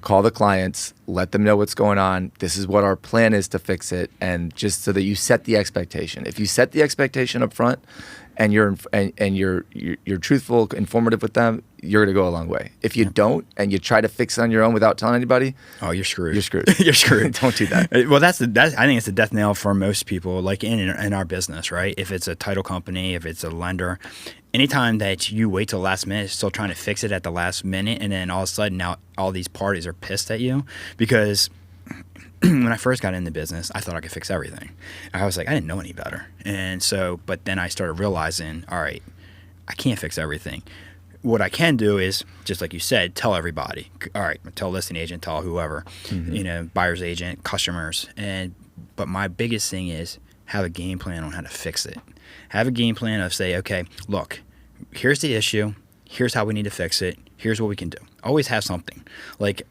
the clients, let them know what's going on. This is what our plan is to fix it. And just so that you set the expectation. If you set the expectation up front, and you're truthful, informative with them, you're gonna go a long way. If you don't, and you try to fix it on your own without telling anybody, oh, you're screwed. You're screwed. You're screwed. Don't do that. Well, I think it's the death knell for most people, like in our business, right? If it's a title company, if it's a lender, anytime that you wait till the last minute, still trying to fix it at the last minute, and then all of a sudden now all these parties are pissed at you because. When I first got in the business, I thought I could fix everything. I was like, I didn't know any better. And so, but then I started realizing, all right, I can't fix everything. What I can do is, just like you said, tell everybody. All right, tell listing agent, tell whoever, buyer's agent, customers. But my biggest thing is have a game plan on how to fix it. Have a game plan of say, okay, look, here's the issue. Here's how we need to fix it. Here's what we can do. Always have something. Like,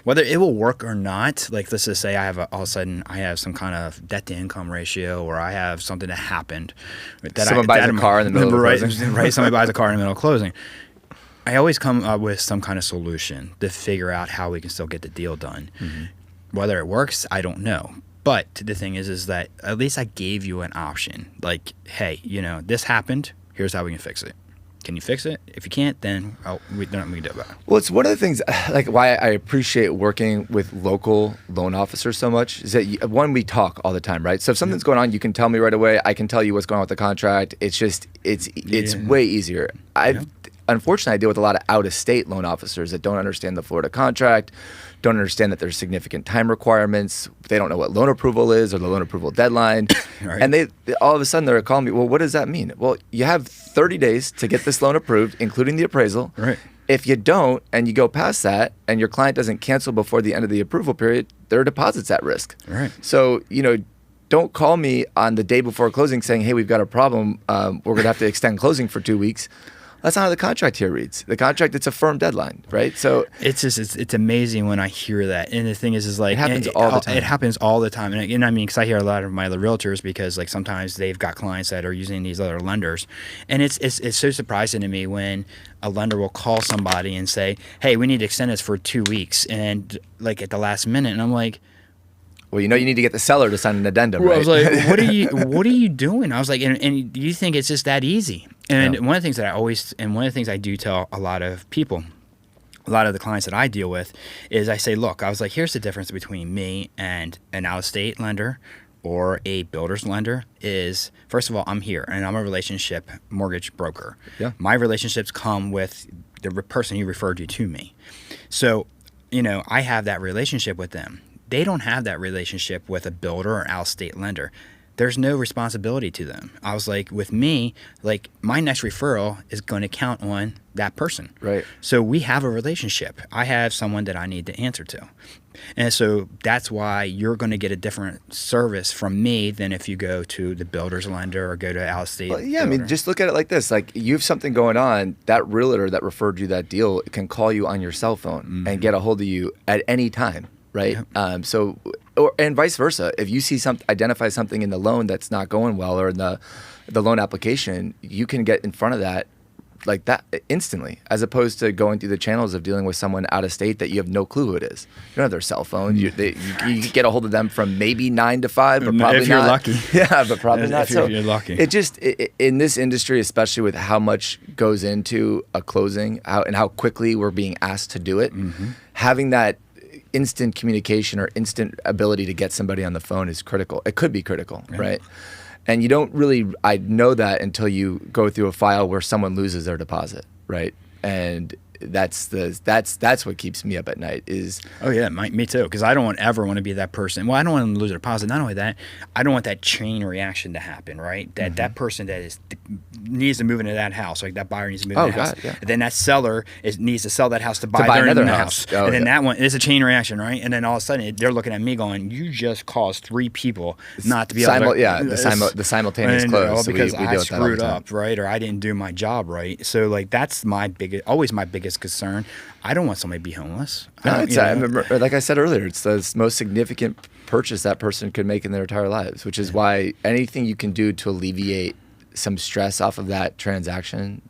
whether it will work or not, like let's just say all of a sudden I have some kind of debt to income ratio, or I have something that happened. Someone buys a car in the middle of closing. Right, somebody buys a car in the middle of closing. I always come up with some kind of solution to figure out how we can still get the deal done. Mm-hmm. Whether it works, I don't know. But the thing is that at least I gave you an option. Like, hey, this happened. Here's how we can fix it. Can you fix it? If you can't, then we don't do about it. Well, it's one of the things, like why I appreciate working with local loan officers so much is that one, we talk all the time, right? So if something's going on, you can tell me right away. I can tell you what's going on with the contract. It's just, it's way easier. Unfortunately, I deal with a lot of out-of-state loan officers that don't understand the Florida contract, don't understand that there's significant time requirements. They don't know what loan approval is or the loan approval deadline. Right. And they all of a sudden they're calling me, well, what does that mean? Well, you have 30 days to get this loan approved, including the appraisal. Right. If you don't and you go past that and your client doesn't cancel before the end of the approval period, their deposit's at risk. Right. So, don't call me on the day before closing saying, hey, we've got a problem. We're going to have to extend closing for 2 weeks. That's not how the contract here reads. The contract, it's a firm deadline, right? So it's just it's amazing when I hear that. And the thing is like it happens all the time. It happens all the time. And I mean, because I hear a lot of my other realtors because like sometimes they've got clients that are using these other lenders, and it's so surprising to me when a lender will call somebody and say, "Hey, we need to extend this for 2 weeks," and like at the last minute, and I'm like, well, you need to get the seller to sign an addendum, right? I was like, what are you doing? I was like, and you think it's just that easy? And one of the things one of the things I do tell a lot of people, a lot of the clients that I deal with, is I say, look, I was like, here's the difference between me and an out-of-state lender or a builder's lender is, first of all, I'm here and I'm a relationship mortgage broker. Yeah. My relationships come with the person who referred you to me. So, I have that relationship with them. They don't have that relationship with a builder or out-of-state lender. There's no responsibility to them. I was like, with me, like my next referral is going to count on that person. Right. So we have a relationship. I have someone that I need to answer to. And so that's why you're going to get a different service from me than if you go to the builder's lender or go to out-of-state. Well, yeah, builder. I mean, just look at it like this. Like you have something going on, that realtor that referred you that deal can call you on your cell phone and get a hold of you at any time. Right. Yep. And vice versa. If you see identify something in the loan that's not going well or in the loan application, you can get in front of that like that instantly, as opposed to going through the channels of dealing with someone out of state that you have no clue who it is. You don't have their cell phone. You get a hold of them from maybe 9 to 5, but probably if you're not. lucky. Yeah, but probably not. If you're lucky. It just in this industry, especially with how much goes into a closing, how quickly we're being asked to do it, having that instant communication or instant ability to get somebody on the phone is critical. It could be critical, right? And you don't really, I know that until you go through a file where someone loses their deposit, right? And that's what keeps me up at night is. Oh yeah, me too. Because I don't ever want to be that person. Well, I don't want to lose a deposit. Not only that, I don't want that chain reaction to happen. Right, that person that needs to move into that house, like that buyer needs to move into that house. Yeah. And then that seller needs to sell that house to buy their new house. And then that one is a chain reaction, right? And then all of a sudden they're looking at me going, "You just caused 3 people not to be able to." Yeah, the simultaneous close. So because I screwed up, right, or I didn't do my job right. So like that's always my biggest concern. I don't want somebody to be homeless. No, I remember, like I said earlier, it's the most significant purchase that person could make in their entire lives, which is why anything you can do to alleviate some stress off of that transaction,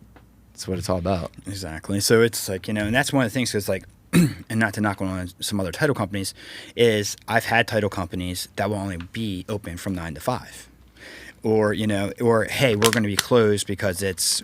that's what it's all about. Exactly. So it's like, and that's one of the things, because like, and not to knock on some other title companies, is I've had title companies that will only be open from 9 to 5. Or, or hey, we're going to be closed because it's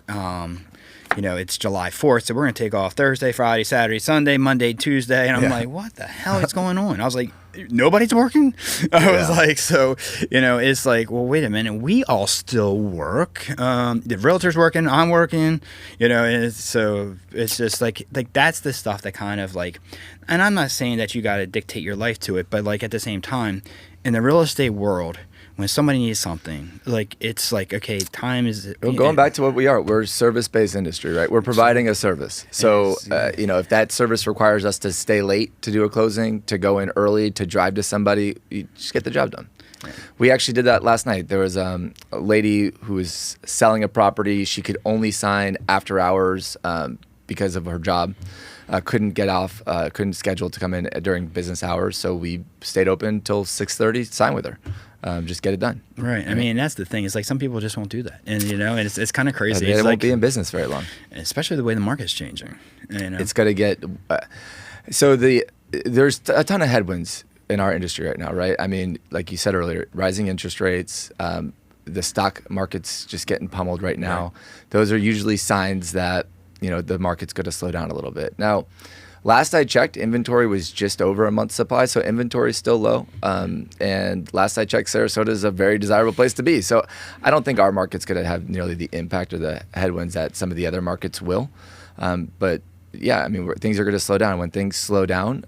it's July 4th, so we're going to take off Thursday, Friday, Saturday, Sunday, Monday, Tuesday. And I'm like, what the hell is going on? I was like, nobody's working? I was like, so, it's like, well, wait a minute. We all still work. The realtor's working. I'm working. So it's just like that's the stuff that kind of like, and I'm not saying that you got to dictate your life to it, but like at the same time, in the real estate world, when somebody needs something, like it's like, okay, time is. Well, going back to what we are, we're a service-based industry, right? We're providing a service. So, if that service requires us to stay late to do a closing, to go in early, to drive to somebody, you just get the job done. Right. We actually did that last night. There was a lady who was selling a property. She could only sign after hours because of her job. Couldn't get off, couldn't schedule to come in during business hours. So we stayed open till 6:30, sign with her. Just get it done. Right. I mean, that's the thing. It's like some people just won't do that, and and it's kind of crazy. They won't be in business very long, especially the way the market's changing. It's going to get. There's a ton of headwinds in our industry right now, right? I mean, like you said earlier, rising interest rates, the stock market's just getting pummeled right now. Right. Those are usually signs that, the market's going to slow down a little bit. Now, last I checked, inventory was just over a month's supply, so inventory is still low. And last I checked, Sarasota is a very desirable place to be. So I don't think our market's going to have nearly the impact or the headwinds that some of the other markets will. But yeah, I mean, things are going to slow down. When things slow down,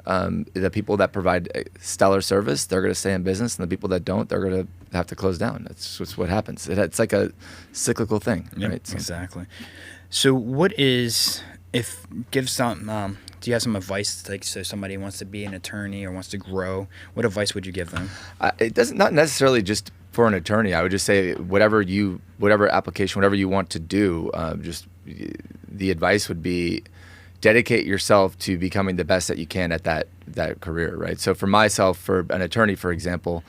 the people that provide stellar service, they're going to stay in business, and the people that don't, they're going to have to close down. That's just what happens. It's like a cyclical thing, yep, right? So. Exactly. So do you have some advice, like, so somebody wants to be an attorney or wants to grow, what advice would you give them? It doesn't, not necessarily just for an attorney. I would just say whatever application, whatever you want to do, just the advice would be dedicate yourself to becoming the best that you can at that career, right? So for myself, for an attorney, for example,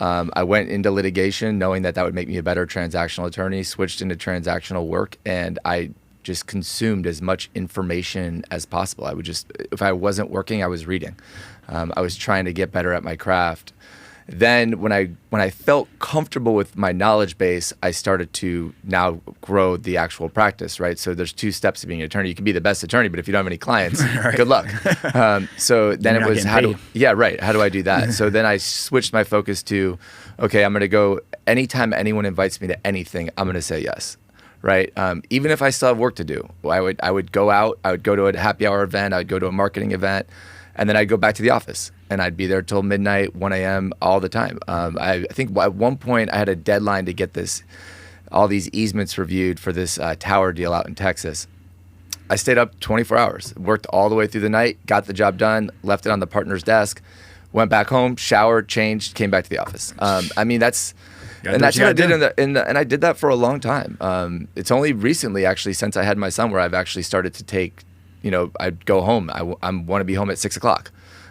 I went into litigation knowing that would make me a better transactional attorney, switched into transactional work, and I just consumed as much information as possible. I would just, if I wasn't working, I was reading. I was trying to get better at my craft. Then when I felt comfortable with my knowledge base, I started to now grow the actual practice, right? So there's 2 steps to being an attorney. You can be the best attorney, but if you don't have any clients, right. Good luck. So then it was, how do I do that? So then I switched my focus to, okay, I'm going to go, anytime anyone invites me to anything, I'm going to say yes. Right. Even if I still have work to do, I would go out, I would go to a happy hour event, I would go to a marketing event, and then I'd go back to the office and I'd be there till midnight, 1 a.m. all the time. I think at one point I had a deadline to get all these easements reviewed for this tower deal out in Texas. I stayed up 24 hours, worked all the way through the night, got the job done, left it on the partner's desk, went back home, showered, changed, came back to the office. I mean, that's what I did and I did that for a long time. It's only recently, actually, since I had my son, where I've actually started to take, I'd go home. I want to be home at 6 o'clock.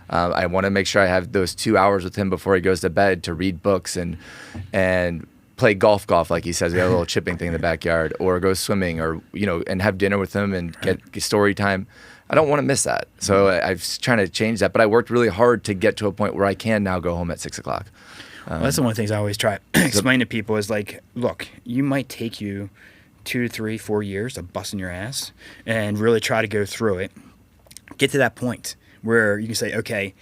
I want to make sure I have those 2 hours with him before he goes to bed to read books and play golf, like he says. We have a little chipping thing in the backyard, or go swimming, or and have dinner with him and get story time. I don't want to miss that. So I was trying to change that, but I worked really hard to get to a point where I can now go home at 6 o'clock. Well, that's one of the things I always try to explain to people is, like, look, you might take you 2, 3, 4 years of busting your ass and really try to go through it. Get to that point where you can say, okay,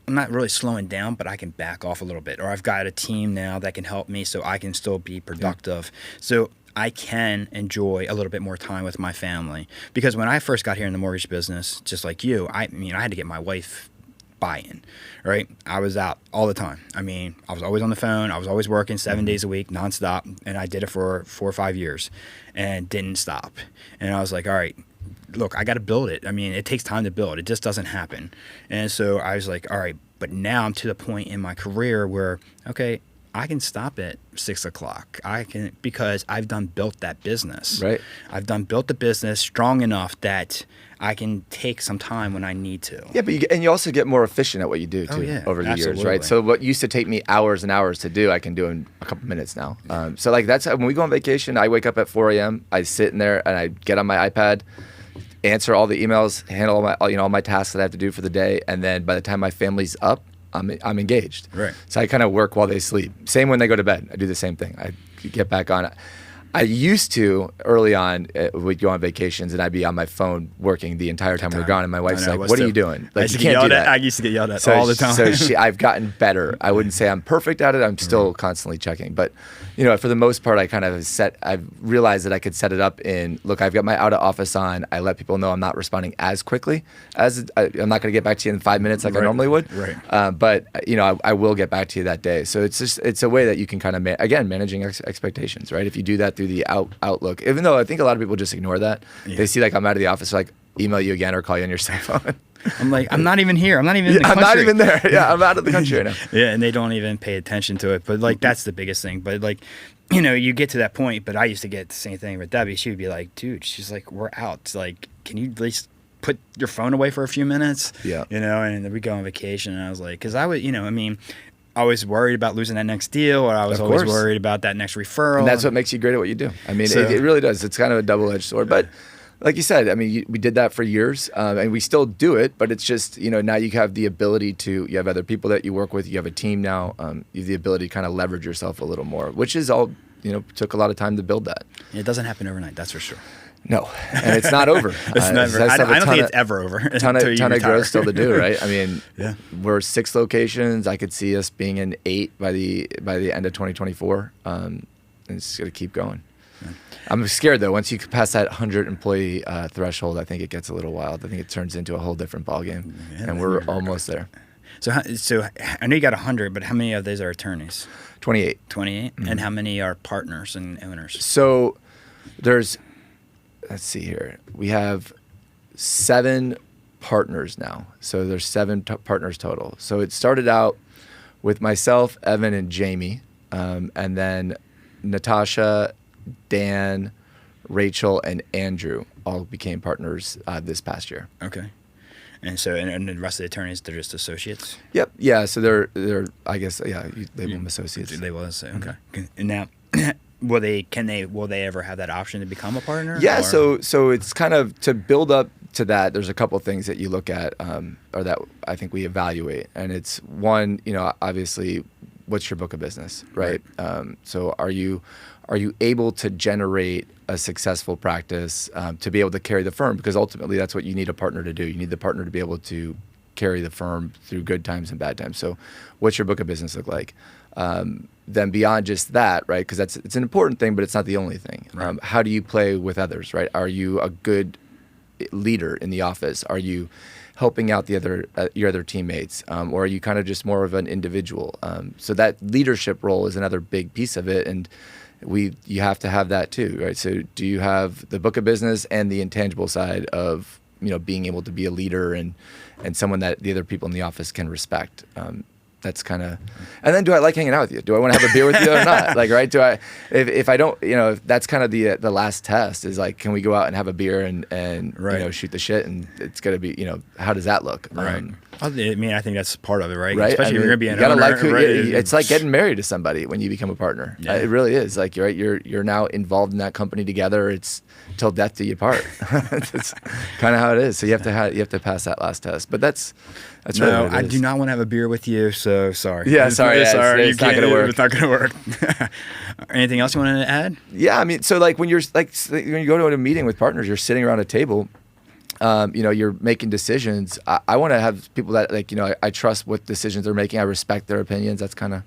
I'm not really slowing down, but I can back off a little bit. Or I've got a team now that can help me so I can still be productive. Yeah. So I can enjoy a little bit more time with my family. Because when I first got here in the mortgage business, just like you, I had to get my wife buy-in, right? I was out all the time. I mean, I was always on the phone. I was always working 7 days a week, nonstop. And I did it for 4 or 5 years and didn't stop. And I was like, all right, look, I got to build it. I mean, it takes time to build. It just doesn't happen. And so I was like, all right, but now I'm to the point in my career where, okay, I can stop at 6 o'clock. Because I've built that business. Right. I've built the business strong enough that I can take some time when I need to. Yeah, but you also get more efficient at what you do too over the years, right? So what used to take me hours and hours to do, I can do in a couple minutes now. So like that's when we go on vacation. I wake up at 4 a.m. I sit in there and I get on my iPad, answer all the emails, handle all my tasks that I have to do for the day, and then by the time my family's up, I'm engaged. Right. So I kind of work while they sleep. Same when they go to bed. I do the same thing. I get back on it. I used to, early on, we'd go on vacations and I'd be on my phone working the entire time we were gone. And my wife's like, what are you doing? Like, you can't do that. I used to get yelled at all the time. So I've gotten better. I wouldn't say I'm perfect at it. I'm still constantly checking. But, for the most part, I've realized that I could set it up in, look, I've got my out of office on. I let people know I'm not responding as quickly as I'm not going to get back to you in 5 minutes like I normally would. Right. But, I will get back to you that day. So it's a way that you can kind of, managing expectations, right? If you do that through the Outlook, even though I think a lot of people just ignore that. Yeah. They see like I'm out of the office, like email you again or call you on your cell phone. I'm like, I'm not even here. I'm not even in the country. I'm not even there. Yeah, I'm out of the country right now. Yeah, and they don't even pay attention to it. But like that's the biggest thing. But like, you get to that point. But I used to get the same thing with Debbie. She would be like, dude, she's like, we're out. It's like, can you at least put your phone away for a few minutes? Yeah. And then we go on vacation. And I was like, because I would, I was worried about losing that next deal, or I was always worried about that next referral. And that's what makes you great at what you do. I mean, it really does. It's kind of a double-edged sword. But Like you said, I mean, we did that for years, and we still do it, but it's just, now you have the ability you have other people that you work with, you have a team now, you have the ability to kind of leverage yourself a little more, which is all, took a lot of time to build that. It doesn't happen overnight, that's for sure. No, and it's not over. It's never. I don't think it's ever over. Ton of growth still to do, right? I mean, yeah. We're 6 locations. I could see us being in 8 by the end of 2024, and it's going to keep going. Yeah. I'm scared though. Once you pass that 100 employee threshold, I think it gets a little wild. I think it turns into a whole different ballgame, and we're almost there. So I know you got 100, but how many of those are attorneys? 28. 28, and how many are partners and owners? So let's see here. We have 7 partners now. So there's 7 partners total. So it started out with myself, Evan, and Jamie, and then Natasha, Dan, Rachel, and Andrew all became partners this past year. Okay. And so, and the rest of the attorneys, they're just associates? Yep. Yeah. So they're I guess, yeah, you label them associates. They will say, okay. And now, will they ever have that option to become a partner? Yeah. So it's kind of, to build up to that, there's a couple of things that you look at, or that I think we evaluate. And it's one, obviously, what's your book of business, right? So are you able to generate a successful practice to be able to carry the firm? Because ultimately that's what you need a partner to do. You need the partner to be able to carry the firm through good times and bad times. So what's your book of business look like? Then beyond just that, right? Because it's an important thing, but it's not the only thing. Right. How do you play with others, right? Are you a good leader in the office? Are you helping out your other teammates, or are you kind of just more of an individual? So that leadership role is another big piece of it, and you have to have that too, right? So do you have the book of business and the intangible side of being able to be a leader and someone that the other people in the office can respect? That's kind of, and then do I like hanging out with you? Do I want to have a beer with you or not? Like, right? If I don't, if that's kind of the last test is like, can we go out and have a beer and right. Shoot the shit? And it's going to be, how does that look? Right. I think that's part of it, right? Right. Especially if you're going to be an owner. Like it's like getting married to somebody when you become a partner. Yeah. It really is. Like, you're now involved in that company together. It's till death do you part. That's kind of how it is. So you have to pass that last test. But that's no, really what it I is. do not want to have a beer with you. So sorry. Yeah, sorry. Sorry, it's not going to work. It's not going to work. Anything else you want to add? Yeah, I mean, so like when you go to a meeting with partners, you're sitting around a table. You're making decisions. I want to have people that I trust what decisions they're making. I respect their opinions. That's kind of.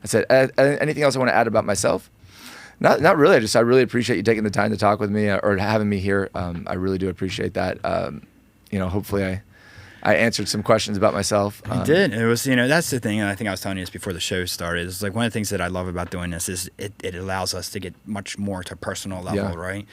I said. Anything else I want to add about myself? Not really. I really appreciate you taking the time to talk with me or having me here. I really do appreciate that. Hopefully I answered some questions about myself. You did. It was, that's the thing. And I think I was telling you this before the show started. It's like one of the things that I love about doing this is it allows us to get much more to a personal level, right?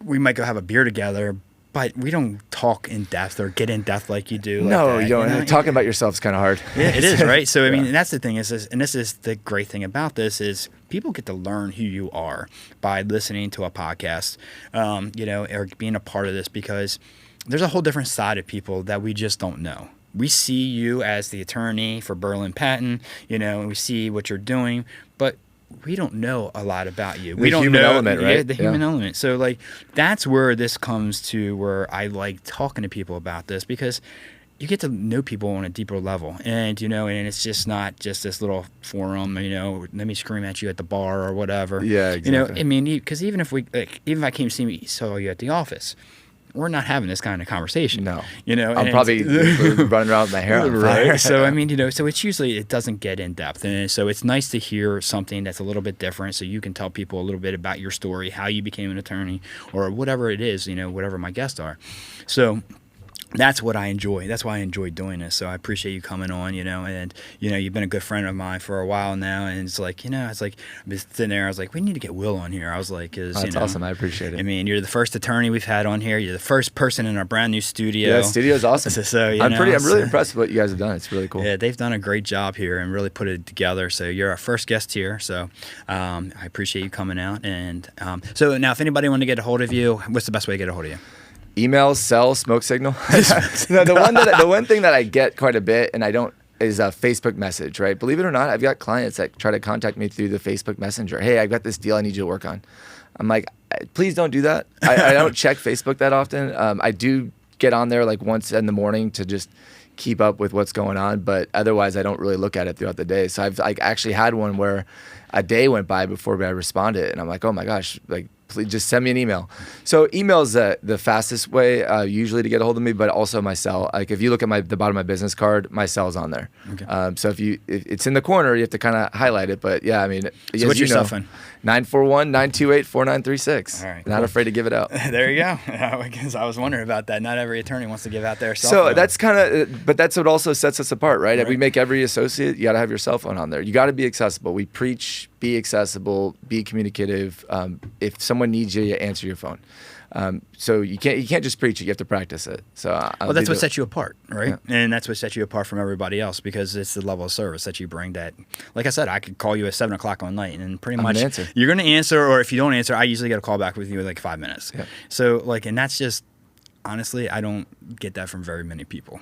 We might go have a beer together, but we don't talk in depth or get in depth like you do. No, like you don't. Talking about yourself is kind of hard. Yeah, it is, right? So, I mean, and that's the thing and this is the great thing about this is people get to learn who you are by listening to a podcast, or being a part of this, because there's a whole different side of people that we just don't know. We see you as the attorney for Berlin Patten, and we see what you're doing, but we don't know a lot about you. We don't know the human element, right? Yeah, the human element. So, like, that's where this comes to where I like talking to people about this, because you get to know people on a deeper level, and and it's just not just this little forum, let me scream at you at the bar or whatever. Yeah, exactly. I mean, because even if I came to saw you at the office, we're not having this kind of conversation. No. I'm probably running around with my hair on fire. Right. So, I mean, so it's usually, it doesn't get in depth. And so it's nice to hear something that's a little bit different, so you can tell people a little bit about your story, how you became an attorney, or whatever it is, whatever my guests are. So that's what I enjoy. That's why I enjoy doing this. So I appreciate you coming on, and, you've been a good friend of mine for a while now. And it's like, I've been sitting there. I was like, we need to get Will on here. I was like, that's awesome. I appreciate it. I mean, you're the first attorney we've had on here. You're the first person in our brand new studio. Yeah, the studio is awesome. So, I'm really impressed with what you guys have done. It's really cool. Yeah, they've done a great job here and really put it together. So you're our first guest here. So I appreciate you coming out. And so now, if anybody wanted to get a hold of you, what's the best way to get a hold of you? Email, sell, smoke signal. No, the one thing that I get quite a bit, and I don't, is a Facebook message, right? Believe it or not, I've got clients that try to contact me through the Facebook Messenger. Hey, I've got this deal I need you to work on. I'm like, please don't do that. I don't check Facebook that often. I do get on there like once in the morning to just keep up with what's going on, but otherwise I don't really look at it throughout the day. So I've like actually had one where a day went by before I responded, and I'm like, oh my gosh, like please just send me an email. So email is the fastest way usually to get a hold of me, but also my cell. Like if you look at the bottom of my business card, my cell's on there. Okay. So if it's in the corner, you have to kind of highlight it. But yeah, I mean, So what's your cell phone? 941-928-4936. All right, Not cool. afraid to give it out. There you go. Because I was wondering about that. Not every attorney wants to give out their cell So phone. that's kind of, but that's what also sets us apart, right? Right. We make every associate, you got to have your cell phone on there. You got to be accessible. We preach, be accessible, be communicative. If someone needs you, you answer your phone. So you can't just preach it. You have to practice it. So well, that's what sets you apart, right? Yeah. And that's what sets you apart from everybody else, because it's the level of service that you bring. That, like I said, I could call you at 7 o'clock one night, and pretty much you're going to answer. Or if you don't answer, I usually get a call back with you in like 5 minutes. Yeah. So like, and that's just honestly, I don't get that from very many people.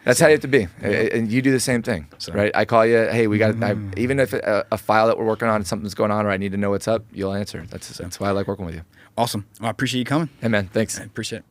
That's how you have to be, and you do the same thing, right? I call you, hey, we got, even if a file that we're working on, something's going on, or I need to know what's up, you'll answer. That's why I like working with you. Awesome. Well, I appreciate you coming. Hey man, thanks. I appreciate it.